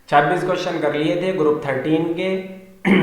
26 question कर लिए थे ग्रुप 13 के।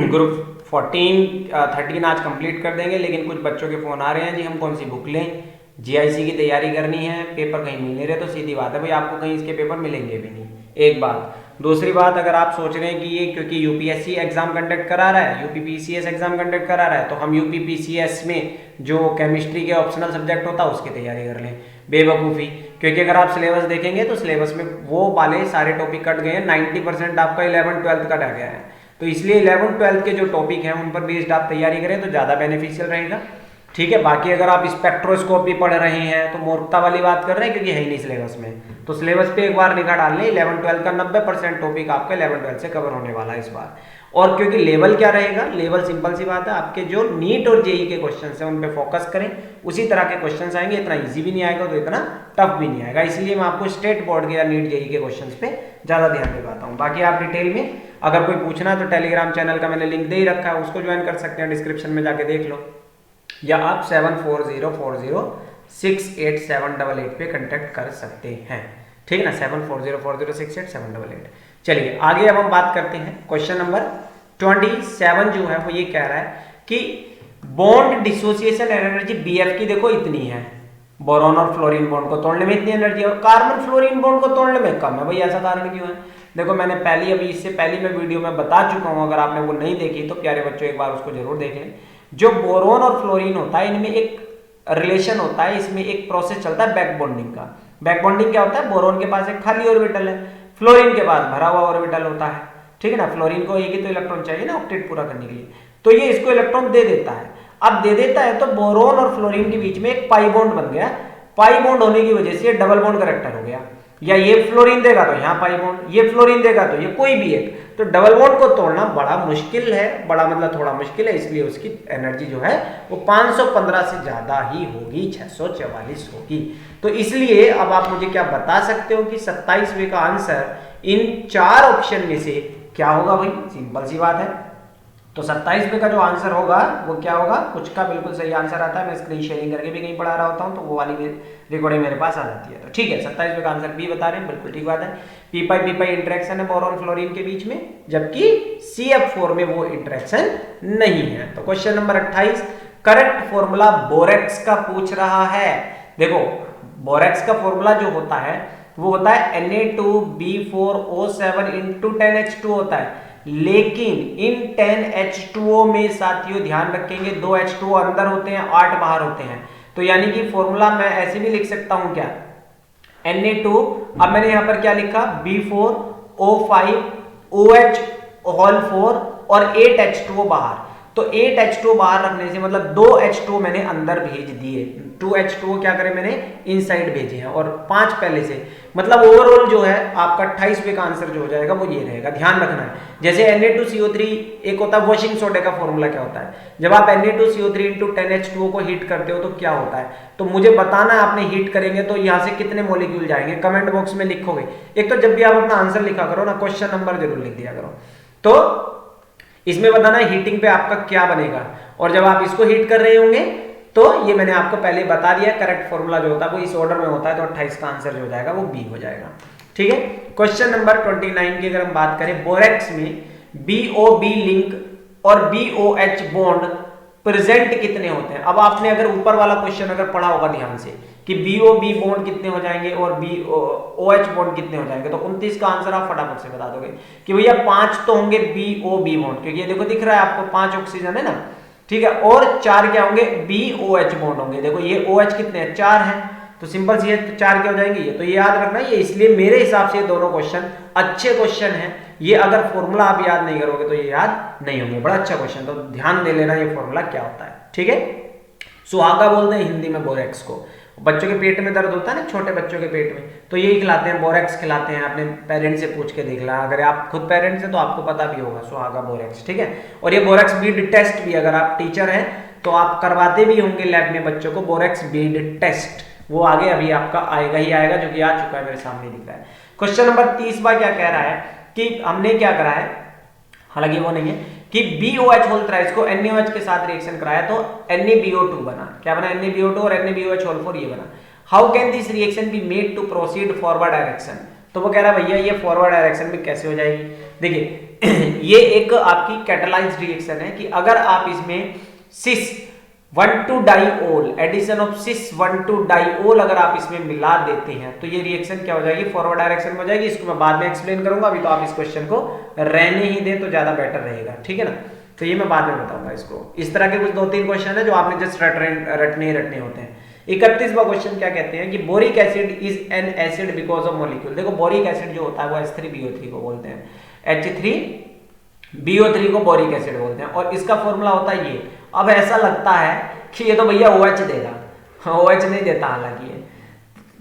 ग्रुप 13 आज कंप्लीट कर देंगे, लेकिन कुछ बच्चों के फोन आ रहे हैं जी हम कौन सी बुक लें, जीआईसी की तैयारी करनी है, पेपर कहीं मिल नहीं रहे। तो सीधी बात है भाई, आपको कहीं इसके पेपर मिलेंगे भी नहीं, एक बात। दूसरी बात, अगर आप सोच रहे हैं कि ये क्योंकि यूपीएससी एग्जाम कंडक्ट करा रहा है, यूपीपीसीएस एग्जाम कंडक्ट करा रहा है, तो हम यूपीपीसीएस में जो केमिस्ट्री के ऑप्शनल सब्जेक्ट होता है उसकी तैयारी कर लें, बेवकूफ़ी। क्योंकि अगर आप सिलेबस देखेंगे तो सिलेबस में वो वाले सारे टॉपिक कट गए हैं, 90% आपका 11th-12th का रह गया है। तो इसलिए 11th-12th के जो टॉपिक हैं उन पर बेस्ड आप तैयारी करें तो ज़्यादा बेनिफिशियल रहेगा, ठीक है। बाकी अगर आप स्पेक्ट्रोस्कोपी पढ़ रहे हैं तो मूर्खता वाली बात कर रहे हैं, क्योंकि है ही नहीं सिलेबस में। तो सिलेबस पे एक बार निगाह डाल लें, 11th-12th का 90% टॉपिक आपका 11th-12th से कवर होने वाला है इस बार। और क्योंकि लेवल क्या रहेगा, लेवल सिंपल सी बात है, आपके जो नीट और जेई के क्वेश्चन हैं उन पे फोकस करें, उसी तरह के क्वेश्चन आएंगे। इतना इजी भी नहीं आएगा तो इतना टफ भी नहीं आएगा, इसलिए मैं आपको स्टेट बोर्ड के या नीट जेई के क्वेश्चन पे ज्यादा ध्यान दिलाता हूँ। बाकी आप डिटेल में अगर कोई पूछना है तो टेलीग्राम चैनल का मैंने लिंक दे ही रखा है, उसको ज्वाइन कर सकते हैं, डिस्क्रिप्शन में जाके देख लो, या आप 7404068788 पे कांटेक्ट कर सकते हैं, ठीक है ना, 7404068788। चलिए आगे अब हम बात करते हैं। क्वेश्चन नंबर 27 जो है वो ये कह रहा है कि बॉन्ड डिसोसिएशन एनर्जी बीएफ की देखो इतनी है, बोरॉन और फ्लोरीन बॉन्ड को तोड़ने में इतनी एनर्जी और कार्बन फ्लोरीन बॉन्ड को तोड़ने में कम है। भाई ऐसा कारण क्यों है? देखो मैंने इससे पहली मैं वीडियो में बता चुका हूं, अगर आपने वो नहीं देखी तो प्यारे बच्चों एक बार उसको जरूर देख लें। जो बोरोन और फ्लोरीन होता है इनमें एक रिलेशन होता है, इसमें एक प्रोसेस चलता है बैक बॉन्डिंग का। बैक बॉन्डिंग क्या होता है? बोरोन के पास एक खाली ऑर्बिटल है, फ्लोरीन के पास भरा हुआ ऑर्बिटल होता है, ठीक है ना। फ्लोरीन को एक ही तो इलेक्ट्रॉन चाहिए ना ऑक्टेट पूरा करने के लिए, तो ये इसको इलेक्ट्रॉन दे देता है। अब दे देता है तो बोरोन और फ्लोरीन के बीच में एक पाई बॉन्ड बन गया। पाई बॉन्ड होने की वजह से डबल बॉन्ड करेक्टर हो गया, या ये फ्लोरीन देगा तो यहाँ पाई बॉन्ड, ये फ्लोरीन देगा तो ये कोई भी एक, तो डबल बॉन्ड को तोड़ना बड़ा मुश्किल है, बड़ा मतलब थोड़ा मुश्किल है, इसलिए उसकी एनर्जी जो है वो 515 से ज्यादा ही होगी, 644 होगी। तो इसलिए अब आप मुझे क्या बता सकते हो कि 27वें का आंसर इन 4 ऑप्शन में से क्या होगा? भाई सिंपल सी बात है, तो 27वें का जो आंसर होगा वो क्या होगा? कुछ का बिल्कुल सही आंसर आता है, मैं स्क्रीन शेयरिंग करके भी कहीं पढ़ा रहा होता हूँ तो वो वाली रिकॉर्डिंग मेरे पास आ जाती है। तो ठीक है, 27वें का आंसर बी बता रहे हैं, बिल्कुल ठीक बात है। पी पाई इंटरेक्शन है बोरॉन फ्लोरीन के बीच में, जबकि CF4 में वो इंटरेक्शन नहीं है। तो question number 28 correct formula borax का पूछ रहा है। देखो बोरेक्स का फॉर्मूला जो होता है वो होता है Na2B4O7 × 10H2 होता है, लेकिन इन 10H2O में साथियों ध्यान रखेंगे 2 H2O अंदर होते हैं, 8 बाहर होते हैं। तो यानी कि फॉर्मूला मैं ऐसे भी लिख सकता हूं क्या, Na2, अब मैंने यहां पर क्या लिखा, B4O5OH4 और 8H2O बाहर। तो 8H2O बाहर रखने से मतलब 2 H2O मैंने अंदर भेज दिए, 2 H2O क्या करें मैंने इनसाइड भेजे हैं और 5 पहले से, मतलब ओवरऑल जो है आपका 28वें का आंसर जो हो जाएगा वो ये रहेगा। ध्यान रखना है, जैसे Na2CO3 एक होता है वॉशिंग सोडे का फॉर्मूला क्या होता है, जब आप Na2CO3 × 10H2O को हीट करते हो तो क्या होता है, तो मुझे बताना है आपने हीट करेंगे तो यहाँ से कितने मॉलिक्यूल जाएंगे, कमेंट बॉक्स में लिखोगे। एक तो जब भी आप अपना आंसर लिखा करो ना, क्वेश्चन नंबर जरूर लिख दिया करो। तो इसमें बताना हीटिंग पे आपका क्या बनेगा, और जब आप इसको हीट कर रहे होंगे तो ये मैंने आपको पहले बता दिया, करेक्ट फॉर्मूला जो होता है वो इस ऑर्डर में होता है, तो 28 का आंसर जो हो जाएगा वो बी हो जाएगा, ठीक है। क्वेश्चन नंबर 29 की अगर हम बात करें, बोरेक्स में BOB लिंक और BOH बॉन्ड प्रेजेंट कितने होते हैं। अब आपने अगर ऊपर वाला क्वेश्चन अगर पढ़ा होगा ध्यान से कि BOB बॉन्ड कितने हो जाएंगे और BOH बॉन्ड कितने हो जाएंगे, तो 29 का आंसर आप फटाफट से बता दोगे कि भैया 5 तो होंगे BOB बॉन्ड, क्योंकि ये देखो दिख रहा है आपको 5 ऑक्सीजन है ना, ठीक है, और 4 क्या होंगे BOH बॉन्ड होंगे। देखो ये OH कितने हैं, 4 हैं, तो सिंपल सी है, तो 4 क्या हो जाएंगे ये, तो ये याद रखना ये, इसलिए मेरे हिसाब से ये दोनों क्वेश्चन अच्छे क्वेश्चन हैं। ये अगर फॉर्मूला आप याद नहीं करोगे तो ये याद नहीं होंगे, बड़ा अच्छा क्वेश्चन, तो ध्यान दे लेना ये फॉर्मूला क्या होता है, ठीक है। सुहागा बोलते हैं हिंदी में बोरेक्स को। बच्चों के पेट में दर्द होता है ना, छोटे बच्चों के पेट में, तो यही खिलाते हैं, बोरेक्स खिलाते हैं। अपने पेरेंट्स से पूछ के देख ला, अगर आप खुद पेरेंट्स हैं तो आपको पता भी होगा सुहागा बोरेक्स, ठीक है। और ये बोरेक्स बीड टेस्ट भी अगर आप टीचर हैं तो आप करवाते भी होंगे लैब में बच्चों को बोरेक्स बीड टेस्ट, वो आगे अभी आपका आएगा ही आएगा, जो कि आ चुका है मेरे सामने दिख रहा है। क्वेश्चन नंबर 30 क्या कह रहा है कि हमने क्या करा है, हालांकि वो नहीं है, कि BOH होल थ्राइस को NaOH के साथ रिएक्शन कराया तो NaBO2 बना, क्या बना, NaBO2 और NaBOH होल 4 ये बना। How can this reaction be made to proceed forward direction, तो वो कह रहा है भैया ये फॉरवर्ड डायरेक्शन में कैसे हो जाएगी। देखिए ये एक आपकी कैटालाइज्ड रिएक्शन है कि अगर आप इसमें सिस 1,2-डाइओल एडिशन ऑफ सिस 1,2-डाइओल अगर आप इसमें मिला देते हैं तो ये रिएक्शन क्या हो जाएगी, फॉरवर्ड डायरेक्शन में हो जाएगी। इसको मैं बाद में एक्सप्लेन करूंगा, अभी तो आप इस क्वेश्चन को रहने ही दें तो ज्यादा बेटर रहेगा, ठीक है ना। तो ये मैं बाद में बताऊंगा इसको। इस तरह के कुछ 2-3 क्वेश्चन है जो आपने जस्ट रटने ही रटने होते हैं। 31वां क्वेश्चन क्या कहते हैं कि boric acid is an acid because of molecule. देखो बोरिक एसिड जो होता है वो H3BO3 को बोलते हैं, H3BO3 को बोरिक एसिड बोलते हैं और इसका फॉर्मूला होता है ये। अब ऐसा लगता है कि ये तो भैया OH देगा, OH नहीं देता हालांकि ये,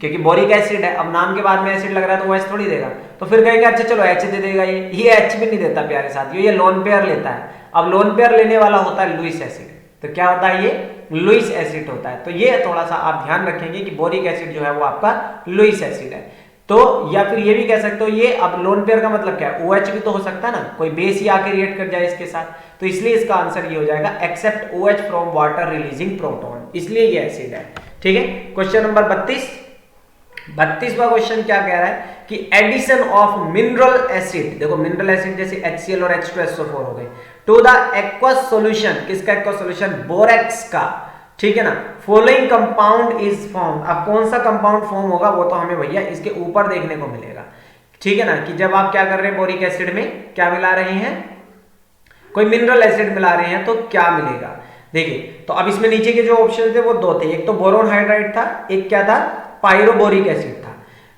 क्योंकि बोरिक एसिड है, अब नाम के बाद में एसिड लग रहा है तो OH थोड़ी देगा। तो फिर कहेंगे अच्छा चलो H दे देगा, ये H भी नहीं देता प्यारे साथियों, ये लोन पेयर लेता है। अब लोन पेयर लेने वाला होता है लुईस एसिड, तो क्या होता है ये लुईस एसिड होता है। तो ये थोड़ा सा आप ध्यान रखेंगे कि बोरिक एसिड जो है वो आपका लुईस एसिड है। तो या फिर ये भी कह सकते हो ये, अब लोन पेयर का मतलब क्या है, OH भी तो हो सकता है ना, कोई बेस ही आके रिएक्ट कर जाए इसके साथ, तो इसलिए इसका आंसर ये हो जाएगा except OH from water releasing proton, इसलिए ये एसिड है, ठीक है। क्वेश्चन नंबर 32वां क्वेश्चन क्या कह रहा है कि एडिशन ऑफ मिनरल एसिड, देखो मिनरल एसिड जैसे HCl और H2SO4 हो गए, टू द एक्वस सॉल्यूशन, किसका एक्वस सॉल्यूशन, बोरेक्स का, ठीक है ना, फॉलोइंग कंपाउंड इज फॉर्म। अब कौन सा कंपाउंड फॉर्म होगा वो तो हमें भैया इसके ऊपर देखने को मिलेगा, ठीक है ना, कि जब आप क्या कर रहे हैं बोरिक एसिड में क्या मिला रहे हैं, कोई मिनरल एसिड मिला रहे हैं तो क्या मिलेगा। देखिए तो अब इसमें नीचे के जो ऑप्शन थे वो 2 थे, एक तो बोरोन हाइड्राइड था, एक क्या था पायरोबोरिक एसिड था,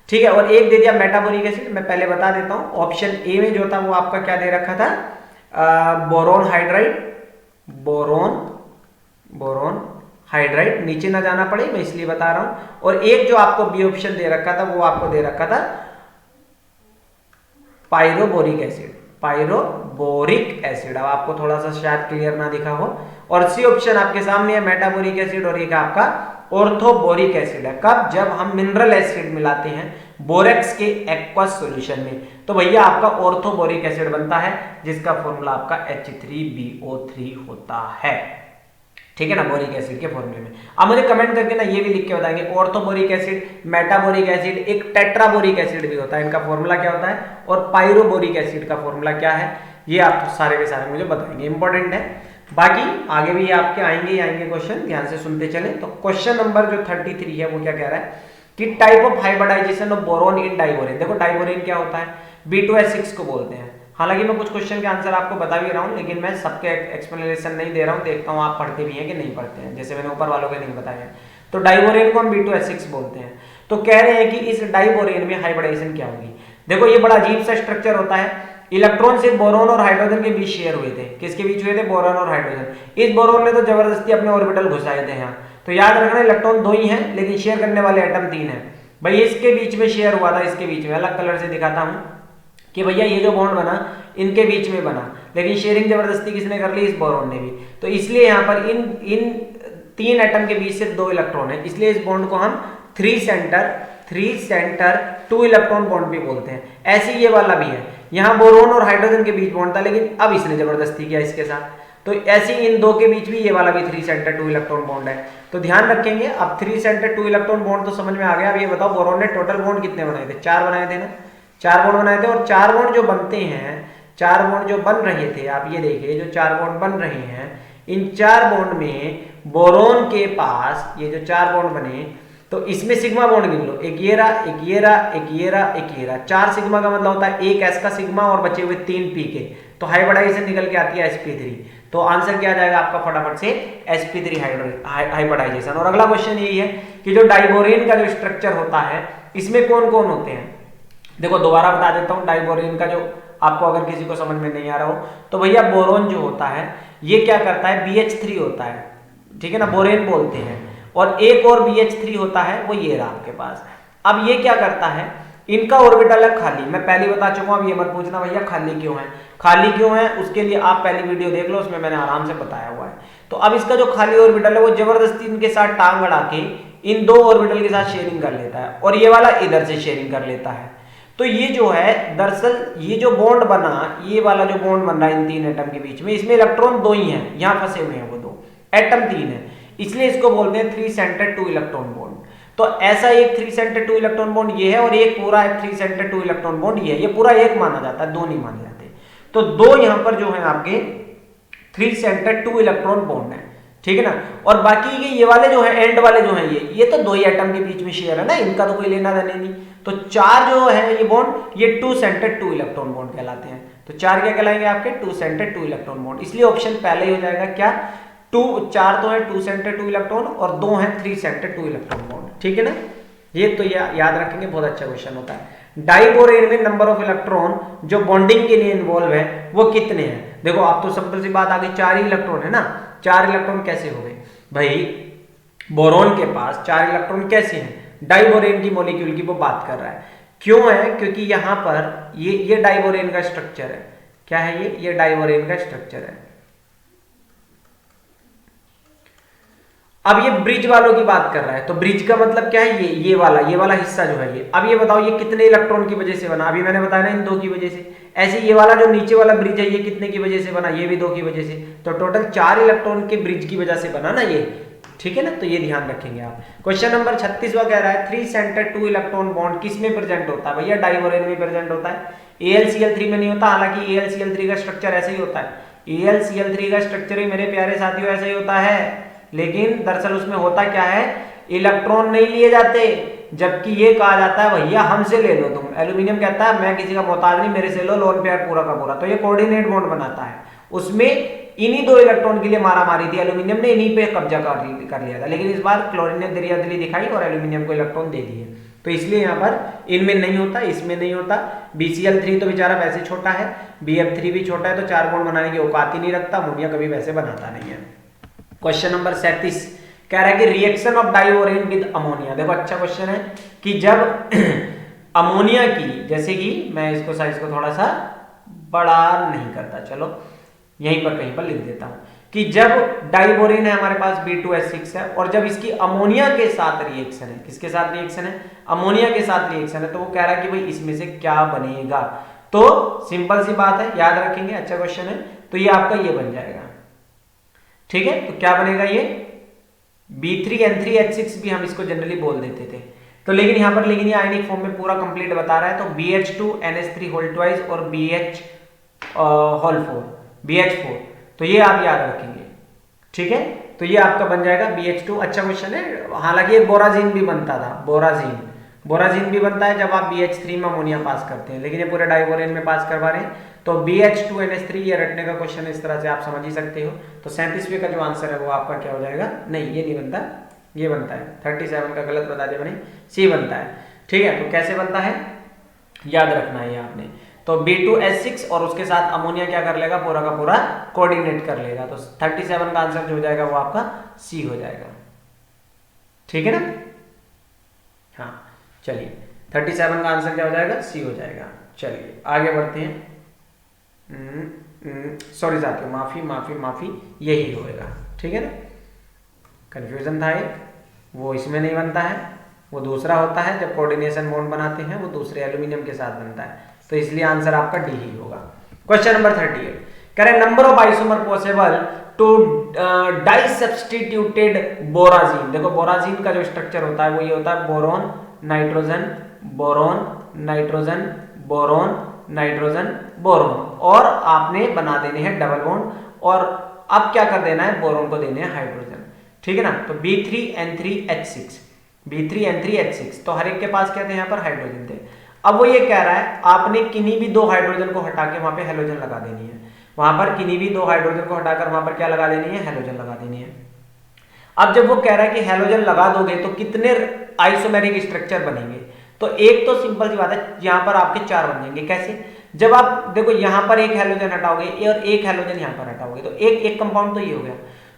ठीक है, और एक दे दिया मेटाबोरिक एसिड। मैं पहले बता देता हूं, ऑप्शन ए में जो था वो आपका क्या दे रखा था, बोरोन हाइड्राइड, बोरोन हाइड्राइड, नीचे ना जाना पड़े मैं इसलिए बता रहा हूं। और एक जो आपको बी ऑप्शन दे रखा था वो आपको दे रखा था पायरोबोरिक एसिड, पायरोबोरिक एसिड। अब आपको थोड़ा सा शायद क्लियर ना दिखा हो। और सी ऑप्शन आपके सामने है मेटाबोरिक एसिड, और एक आपका ऑर्थोबोरिक एसिड है। कब, जब हम मिनरल एसिड मिलाते हैं बोरेक्स के एक्वस सॉल्यूशन में, तो भैया आपका ऑर्थोबोरिक एसिड बनता है जिसका फॉर्मूला आपका H3BO3 होता है, ठीक है ना, बोरिक एसिड के फॉर्मूले में। अब मुझे कमेंट करके ना ये भी लिख के बताएंगे ऑर्थोबोरिक एसिड, मेटाबोरिक एसिड, एक टेट्राबोरिक एसिड भी होता है, इनका फॉर्मूला क्या होता है, और पायरोबोरिक एसिड का फॉर्मूला क्या है, ये आप सारे के सारे मुझे बताएंगे, इंपॉर्टेंट है। बाकी आगे भी आपके आएंगे क्वेश्चन, ध्यान से सुनते चले। तो क्वेश्चन नंबर जो 33 है वो क्या कह रहा है कि type of hybridization of boron in diborane. देखो डाइबोरेन क्या होता है, B2S6 को बोलते हैं। हालांकि मैं कुछ क्वेश्चन के आंसर आपको बता भी रहा हूं, लेकिन मैं सबके एक्सप्लेनेशन नहीं दे रहा हूं, देखता हूं आप पढ़ते भी हैं कि नहीं पढ़ते हैं, जैसे मैंने ऊपर वालों के नहीं बताया। तो डाइबोरेन को हम B2S6 बोलते हैं। तो कह रहे हैं कि इस डाइबोरेन में हाइब्रिडाइजेशन क्या होगी। देखो ये बड़ा अजीब सा स्ट्रक्चर होता है, इलेक्ट्रॉन सिर्फ बोरोन और हाइड्रोजन के बीच शेयर हुए थे। किसके बीच हुए थे, बोरोन और हाइड्रोजन। इस बोरोन ने तो जबरदस्ती अपने ऑर्बिटल घुसाए थे यहाँ। तो याद रखना इलेक्ट्रॉन 2 ही हैं, लेकिन शेयर करने वाले एटम 3 हैं। भाई इसके बीच में शेयर हुआ था, इसके बीच में अलग कलर से दिखाता हूं कि भैया ये जो बॉन्ड बना इनके बीच में बना, लेकिन शेयरिंग जबरदस्ती किसने कर ली, इस बोरोन ने भी। तो इसलिए यहाँ पर इन 3 एटम के बीच सिर्फ 2 इलेक्ट्रॉन है, इसलिए इस बॉन्ड को हम 3 सेंटर 2 इलेक्ट्रॉन बॉन्ड भी बोलते हैं। ऐसे ये वाला भी है, यहाँ बोरोन और हाइड्रोजन के बीच बॉन्ड था, लेकिन अब इसने जबरदस्ती किया इसके साथ। तो ऐसे इन 2 के बीच भी ये वाला भी 3 सेंटर 2 इलेक्ट्रॉन बॉन्ड है। तो ध्यान रखेंगे। अब 3 सेंटर 2 इलेक्ट्रॉन बॉन्ड तो समझ में आ गया। अब ये बताओ बोरोन ने टोटल बॉन्ड कितने बनाए थे, 4 बनाए थे ना, 4 बॉन्ड बनाए थे। और 4 बॉन्ड जो बनते हैं, 4 बॉन्ड जो बन रहे थे, आप ये देखिए जो 4 बॉन्ड बन रहे हैं, इन 4 बॉन्ड में बोरोन के पास ये जो 4 बॉन्ड बने, तो इसमें सिग्मा बॉन्ड गिन लो, एक ये रहा, एक ये रहा, एक ये रहा, एक ये रहा। 4 सिग्मा का मतलब होता है 1 S का सिग्मा और बचे हुए 3 P के। तो हाइब्रिडाइजेशन निकल के आती है sp3। तो आंसर क्या आ जाएगा आपका फटाफट से sp3 हाइब्रिडाइजेशन। और अगला क्वेश्चन यही है कि जो डाइबोरेन का जो स्ट्रक्चर होता है इसमें कौन कौन होते हैं। देखो दोबारा बता देता हूं, डाइबोरेन का जो आपको अगर किसी को समझ में नहीं आ रहा हो तो भैया बोरोन जो होता है ये क्या करता है, BH3 होता है, ठीक है ना, बोरेन बोलते हैं। और एक और BH3 होता है, वो ये रहा आपके पास। अब ये क्या करता है, इनका ऑर्बिटल है खाली। मैं पहले बता चुका हूं, अब ये मत पूछना भैया खाली क्यों है, खाली क्यों है उसके लिए आप पहली वीडियो देख लो, उसमें मैंने आराम से बताया हुआ है। तो अब इसका जो खाली ऑर्बिटल है वो जबरदस्ती इनके साथ टांग अड़ा के इन 2 ऑर्बिटल के साथ शेयरिंग कर लेता है, और ये वाला इधर से शेयरिंग कर लेता है। तो ये जो है दरअसल ये जो बॉन्ड बना, ये वाला जो बॉन्ड बन रहा है इन 3 एटम के बीच में, इसमें इलेक्ट्रॉन 2 ही हैं, यहां फंसे हुए हैं वो 2, एटम 3 है, इसलिए इसको बोलते हैं 3 सेंटर 2 इलेक्ट्रॉन बॉन्ड। तो ऐसा एक 3 सेंटर 2 इलेक्ट्रॉन बॉन्ड ये है और एक पूरा 3 सेंटर 2 इलेक्ट्रॉन बॉन्ड ये है, ये पूरा एक माना जाता है, दो नहीं माने जाते। तो दो यहां पर जो है आपके 3 सेंटर 2 इलेक्ट्रॉन बॉन्ड है, ठीक है ना। और बाकी ये वाले जो है एंड वाले जो है ये तो दो ही एटम के बीच में शेयर है ना, इनका तो कोई लेना देना नहीं। तो चार जो है ये बॉन्ड ये 2 सेंटर 2 इलेक्ट्रॉन बॉन्ड कहलाते हैं। तो चार क्या कहलाएंगे आपके 2 सेंटर 2 इलेक्ट्रॉन बॉन्ड, इसलिए ऑप्शन पहले ही हो जाएगा क्या, चार तो है 2 सेंटर 2 इलेक्ट्रॉन और दो है 3 सेंटर 2 इलेक्ट्रॉन बॉन्ड, ठीक है ना। ये तो याद रखेंगे, बहुत अच्छा क्वेश्चन होता है। डाइबोरेन में नंबर ऑफ इलेक्ट्रॉन जो बॉन्डिंग के लिए इन्वॉल्व है वो कितने हैं। देखो आप तो सिंपल सी बात आ गई, 4 ही इलेक्ट्रॉन है ना, 4 इलेक्ट्रॉन कैसे हो गए भाई, बोरॉन के पास 4 इलेक्ट्रॉन कैसे हैं, डाइबोरेन की मॉलिक्यूल की वो बात कर रहा है। क्यों है, क्योंकि यहां पर ये डाइबोरेन का स्ट्रक्चर है, क्या है ये डाइबोरेन का स्ट्रक्चर है। अब ये ब्रिज वालों की बात कर रहा है, तो ब्रिज का मतलब क्या है, ये वाला हिस्सा जो है ये। अब ये बताओ ये कितने इलेक्ट्रॉन की वजह से बना, अभी मैंने बताया ना इन दो की वजह से। ऐसे ये वाला जो नीचे वाला ब्रिज है ये कितने की वजह से बना, ये भी दो की वजह से। तो टोटल 4 इलेक्ट्रॉन के ब्रिज की वजह से बना ना ये, ठीक है ना। तो ये ध्यान रखेंगे आप। क्वेश्चन नंबर 36वां कह रहा है 3 सेंटर 2 इलेक्ट्रॉन बॉन्ड किस में प्रेजेंट होता है, भैया डाइबोरेन में प्रेजेंट होता है। AlCl3 में नहीं होता, हालांकि AlCl3 का स्ट्रक्चर ऐसे ही होता है। AlCl3 का स्ट्रक्चर ही मेरे प्यारे साथियों ऐसे ही होता है, लेकिन दरअसल उसमें होता क्या है, इलेक्ट्रॉन नहीं लिए जाते, जबकि ये कहा जाता है भैया हमसे ले लो तुम। एल्यूमिनियम कहता है मैं किसी का मोहताज नहीं, मेरे से लो लोन पेयर पूरा का पूरा। तो ये कोऑर्डिनेट बॉन्ड बनाता है, उसमें इन्हीं दो इलेक्ट्रॉन के लिए मारा मारी थी, एल्यूमिनियम ने इन्हीं पे कब्जा कर लिया था। लेकिन इस बार क्लोरीन ने दरियादिली दिखाई और एल्यूमिनियम को इलेक्ट्रॉन दे दिए। तो इसलिए यहाँ पर इनमें नहीं होता, इसमें नहीं होता। BCl3 तो बेचारा वैसे छोटा है, BF3 भी छोटा है, तो 4 बॉन्ड बनाने की औकात ही नहीं रखता, अमोनिया कभी वैसे बनाता नहीं है। क्वेश्चन नंबर 37 कह रहा है कि reaction of diborane with ammonia. देखो अच्छा क्वेश्चन है कि जब अमोनिया की, जैसे कि मैं इसको साइज को थोड़ा सा बड़ा नहीं करता, चलो यहीं पर कहीं पर लिख देता हूं कि जब डाइबोरेन है हमारे पास B2H6 है और जब इसकी अमोनिया के साथ रिएक्शन है, किसके साथ रिएक्शन है, अमोनिया के साथ रिएक्शन है, तो वो कह रहा है कि भाई इसमें से क्या बनेगा। तो सिंपल सी बात है, याद रखेंगे, अच्छा क्वेश्चन है। तो ये आपका ये बन जाएगा, ठीक है। तो क्या बनेगा ये B3N3H6 भी हम इसको जनरली बोल देते थे। तो लेकिन यहां पर ये आयनिक फॉर्म में पूरा कंप्लीट बता रहा है। तो BH2NH3 और BH4, तो ये आप याद रखेंगे, ठीक है। तो ये आपका बन जाएगा BH2। अच्छा क्वेश्चन है। हालांकि एक बोराजीन भी बनता था, बोराजीन भी बनता है जब आप BH3 में अमोनिया पास करते हैं, लेकिन ये पूरे डाइबोरेन में पास करवा रहे हैं। तो BH2NH3 ये रटने का क्वेश्चन इस तरह से आप समझ ही सकते हो। तो 37वें का जो आंसर है वो आपका क्या हो जाएगा, नहीं ये नहीं बनता, ये बनता है 37 का गलत बता दिया मैंने, C बनता है, ठीक है। तो कैसे बनता है याद रखना है आपने। तो B2H6 और उसके साथ अमोनिया क्या कर लेगा, पूरा का पूरा कोऑर्डिनेट कर लेगा। तो 37 का आंसर जो हो जाएगा वो आपका C हो जाएगा, ठीक है ना। हाँ चलिए 37 का आंसर क्या हो जाएगा, C हो जाएगा। चलिए आगे बढ़ते हैं। सॉरी साथियों, माफी, यही होएगा, ठीक है ना। कंफ्यूजन था एक, वो इसमें नहीं बनता है, वो दूसरा होता है जब कोऑर्डिनेशन बॉन्ड बनाते हैं, वो दूसरे एल्यूमिनियम के साथ बनता है। तो इसलिए आंसर आपका डी ही होगा। क्वेश्चन नंबर 38 कह रहे number of isomer possible to disubstituted borazine. देखो बोराजीन का जो स्ट्रक्चर होता है वो ये होता है boron nitrogen boron nitrogen boron nitrogen boron, और आपने बना देने हैं डबल बॉन्ड, और अब क्या कर देना है, बोरोन को देने हैं हाइड्रोजन, ठीक है ना। तो B3N3H6 तो हर एक के पास क्या थे यहाँ पर, हाइड्रोजन थे। अब वो ये कह रहा है आपने किन्हीं भी दो हाइड्रोजन को हटा के वहां पे हेलोजन लगा देनी है, वहां पर किन्हीं भी दो हाइड्रोजन को हटाकर वहां पर क्या लगा देनी है, हेलोजन लगा देनी है। अब जब वो कह रहा है कि हेलोजन लगा दोगे तो कितने आइसोमेरिक स्ट्रक्चर बनेंगे, तो एक तो सिंपल सी बात है, यहां पर आपके 4 बन जाएंगे। कैसे, जब आप देखो यहां पर एक हेलोजन हटाओगे और एक हेलोजन यहां पर हटाओगे तो एक कंपाउंड तो ये हो गया।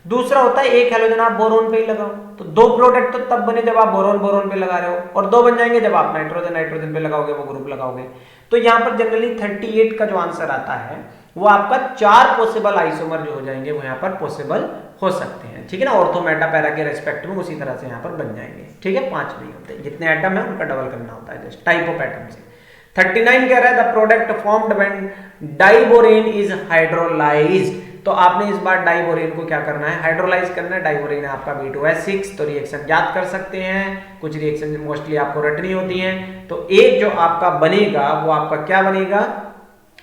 दूसरा होता है एक हेलोजन आप बोरोन पे ही लगाओ, तो दो प्रोडक्ट तो तब बने जब आप बोरोन पे लगा रहे हो, और दो बन जाएंगे जब आप नाइट्रोजन पे लगाओगे, वो ग्रुप लगाओगे। तो यहाँ पर जनरली 38 का जो आंसर आता है वो आपका 4 पॉसिबल आइसोमर जो हो जाएंगे वो यहाँ पर पॉसिबल हो सकते हैं, ठीक है ना। ऑर्थो मेटा पैरा के रेस्पेक्ट में उसी तरह से यहाँ पर बन जाएंगे, ठीक है। 5 नहीं होते, जितने एटम है उनका डबल करना होता है जस्ट टाइप ऑफ एटम से। 39 कह रहा है the product formed when diborane is hydrolysed. तो आपने इस बार डाइबोरेन को क्या करना है, हाइड्रोलाइज करना है। डाइबोरेन है आपका B2H6, तो रिएक्शन याद कर सकते हैं, कुछ रिएक्शन मोस्टली आपको रटनी होती हैं। तो एक जो आपका बनेगा वो आपका क्या बनेगा,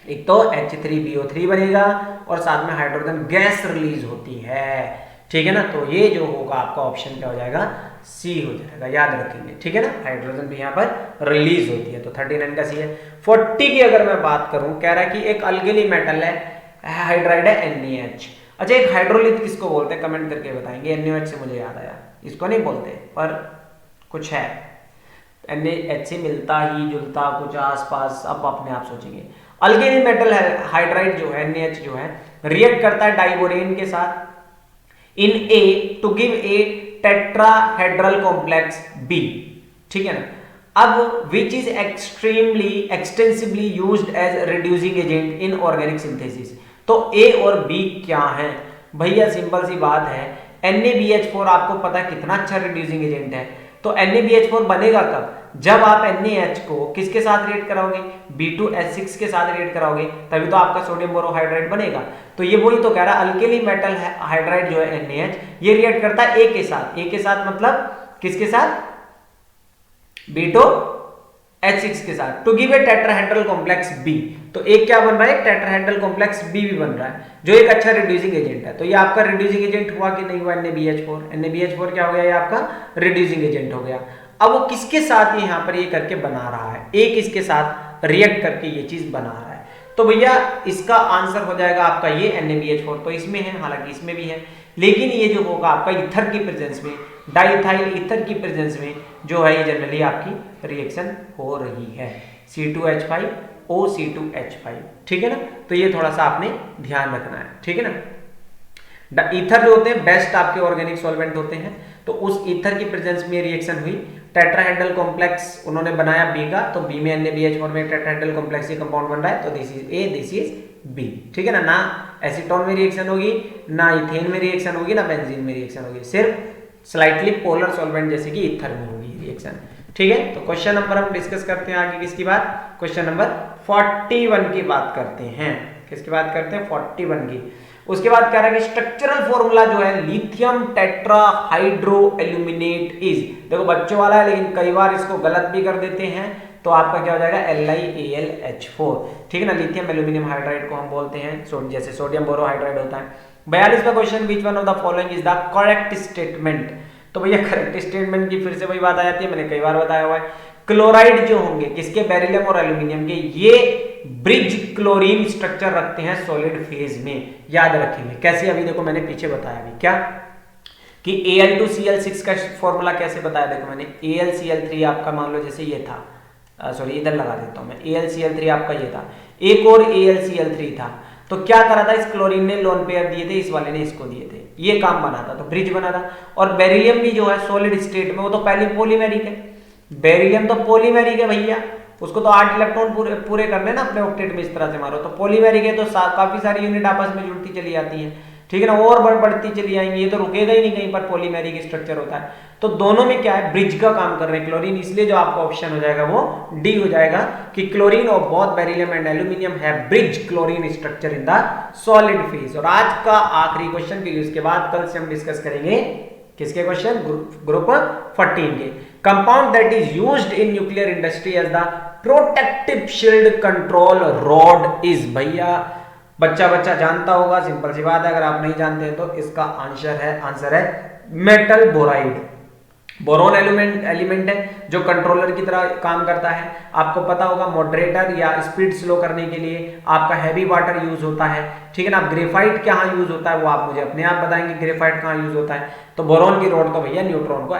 एक तो H3BO3 बनेगा और साथ में हाइड्रोजन गैस रिलीज होती है, ठीक है ना। तो ये जो होगा आपका ऑप्शन क्या हो जाएगा, सी हो जाएगा, याद रखेंगे, ठीक है ना। हाइड्रोजन भी यहाँ पर रिलीज होती है, तो 39 का सी है। 40 की अगर मैं बात करूं, कह रहा है कि एक अल्केली मेटल है, हाइड्राइड है NaH। अच्छा, एक हाइड्रोलिथ किसको बोलते हैं, कमेंट करके बताएंगे। NaOH से मुझे याद आया, इसको नहीं बोलते पर कुछ है, NaH से मिलता ही जुलता कुछ आसपास, अब अपने आप सोचेंगे। अल्केली मेटल हाइड्राइड जो है NaH जो है, रिएक्ट करता है डाइबोरेन के साथ in A to give a tetrahedral complex B, ठीक है ना। अब which is extensively used as reducing agent in organic synthesis. तो A और B क्या है भैया, सिंपल सी बात है, NaBH4 आपको पता है कितना अच्छा रिड्यूसिंग एजेंट है। तो NaBH4 बनेगा कब, जब आप NaH को किसके साथ रिएक्ट कराओगे, B2H6 के साथ रिएक्ट कराओगे, तभी तो आपका सोडियम बोरोहाइड्राइड बनेगा। तो ये वही तो कह रहा है, अल्केली मेटल हाइड्राइड जो है NaH, ये रिएक्ट करता है A के साथ। A के साथ मतलब किसके साथ, B2H6 के साथ, to give a tetrahedral complex B। तो एक क्या बन रहा है, टेट्राहेड्रल कॉम्प्लेक्स B भी बन रहा है, जो एक अच्छा रिड्यूसिंग एजेंट है। तो ये आपका रिड्यूसिंग एजेंट हुआ कि नहीं हुआ, NaBH4। NaBH4 क्या हो गया, ये आपका रिड्यूसिंग एजेंट हो गया। अब वो किसके साथ ये यहाँ पर ये करके बना रहा है, एक इसके साथ रिएक्ट करके ये चीज बना रहा है। तो भैया इसका आंसर हो जाएगा आपका ये NaBH4, तो इसमें है, हालांकि इसमें भी है, लेकिन ये जो होगा आपका ईथर की प्रेजेंस में, डाइथाइल ईथर की प्रेजेंस में जो है, ये जनरली आपकी रिएक्शन हो रही है, C2H5 OC2H5, ठीक है ना। तो ये थोड़ा सा आपने ध्यान रखना है, ठीक है ना। ईथर जो होते हैं बेस्ट आपके ऑर्गेनिक सॉल्वेंट होते हैं, तो उस ईथर की प्रेजेंस में रिएक्शन हुई, टेट्राहेड्रल कॉम्प्लेक्स उन्होंने बनाया B का, तो B में NaBH4 में टेट्राहेड्रल कॉम्प्लेक्स ये कंपाउंड बन रहा है, तो this is A, this is B, ठीक है ना। ना एसीटोन में रिएक्शन होगी, ना इथेन में रिएक्शन होगी, ना बेंजीन में रिएक्शन होगी, सिर्फ स्लाइटली पोलर सॉल्वेंट जैसे कि ईथर में होगी रिएक्शन, ठीक है। तो क्वेश्चन नंबर हम डिस्कस करते हैं आगे किसकी बात, क्वेश्चन नंबर 41 की बात करते हैं। किसकी बात करते हैं, 41 की। उसके बाद कह रहा है कि स्ट्रक्चरल फॉर्मूला जो है लिथियम टेट्राहाइड्रो एल्यूमिनेट इज, देखो बच्चों वाला है लेकिन कई बार इसको गलत भी कर देते हैं, तो आपका क्या हो जाएगा LiAlH4, ठीक है ना। लिथियम एल्यूमिनियम हाइड्राइड को हम बोलते हैं, जैसे सोडियम बोरोहाइड्राइड होता है। 42वां question, which one of the following is the correct statement. तो भैया करेक्ट स्टेटमेंट की फिर से वही बात आ जाती है, मैंने कई बार बताया हुआ है। क्लोराइड जो होंगे किसके, बेरिलियम और एल्यूमिनियम के, ये ब्रिज क्लोरीन स्ट्रक्चर रखते हैं सॉलिड फेज में, याद रखेंगे कैसे। अभी देखो मैंने पीछे बताया अभी क्या, कि Al2Cl6 का फॉर्मूला कैसे बताया, देखो मैंने AlCl3 आपका मान लो जैसे ये था, सॉरी इधर लगा देता हूं मैं, AlCl3 आपका ये था, एक और AlCl3 था, तो क्या करा था, इस क्लोरीन ने लोन पेयर दिए थे, इस वाले ने इसको दिए थे, ये काम बना था, तो ब्रिज बना था। और बेरिलियम भी जो है सॉलिड स्टेट में, वो तो पहले पॉलीमेरिक है, बेरिलियम तो पॉलीमेरिक है भैया, उसको तो 8 इलेक्ट्रॉन पूरे करने ना अपने ऑक्टेट में, इस तरह से मारो, तो पॉलीमेरिक है, तो काफी सारी यूनिट आपस में जुड़ती चली जाती है, ठीक है ना, और बढ़ती चली जाएंगी, ये तो रुकेगा ही नहीं कहीं पर, पॉलीमेरिक स्ट्रक्चर होता है। तो दोनों में क्या है, ब्रिज का काम कर रहे हैं क्लोरीन, इसलिए जो आपका ऑप्शन हो जाएगा वो डी हो जाएगा, कि chlorine of both beryllium and aluminium है bridge chlorine structure in the solid phase. और आज का आखिरी क्वेश्चन, क्योंकि उसके बाद कल से हम डिस्कस करेंगे किसके क्वेश्चन, ग्रुप 14 के। Compound that is used in nuclear industry as the protective shield control rod is, भैया बच्चा जानता होगा, सिंपल सी बात है, अगर आप नहीं जानते हैं तो इसका आंसर है मेटल बोराइड। बोरोन एलिमेंट है जो कंट्रोलर की तरह काम करता है, आपको पता होगा मॉडरेटर या स्पीड स्लो करने के लिए आपका हैवी वाटर यूज होता है, ठीक है ना। ग्रेफाइट कहाँ यूज होता है वो आप मुझे अपने आप बताएंगे, ग्रेफाइट कहाँ यूज होता है। तो बोरोन की रॉड तो भैया न्यूट्रॉन को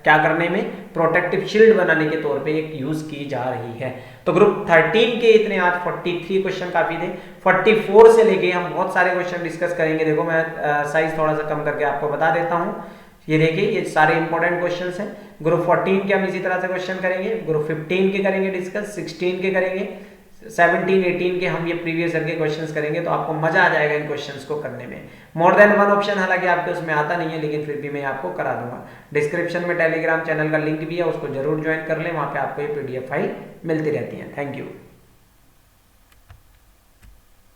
क्या करने में, प्रोटेक्टिव शील्ड बनाने के तौर पे एक यूज की जा रही है। तो ग्रुप 13 के इतने आज 43 क्वेश्चन काफी थे, 44 से लेके हम बहुत सारे क्वेश्चन डिस्कस करेंगे। देखो मैं साइज थोड़ा सा कम करके आपको बता देता हूँ, ये देखिए ये सारे इंपॉर्टेंट क्वेश्चंस हैं। ग्रुप 14 के हम इसी तरह से क्वेश्चन करेंगे, ग्रुप 15 के करेंगे डिस्कस, 16 के करेंगे, 17, 18 के हम ये प्रीवियस ईयर के क्वेश्चंस करेंगे, तो आपको मजा आ जाएगा इन क्वेश्चंस को करने में। मोर देन वन ऑप्शन हालांकि आपके उसमें आता नहीं है, लेकिन फिर भी मैं आपको करा दूंगा। डिस्क्रिप्शन में टेलीग्राम चैनल का लिंक भी है, उसको जरूर ज्वाइन कर लें, वहां पे आपको ये PDF फाइल मिलती रहती है। Thank you.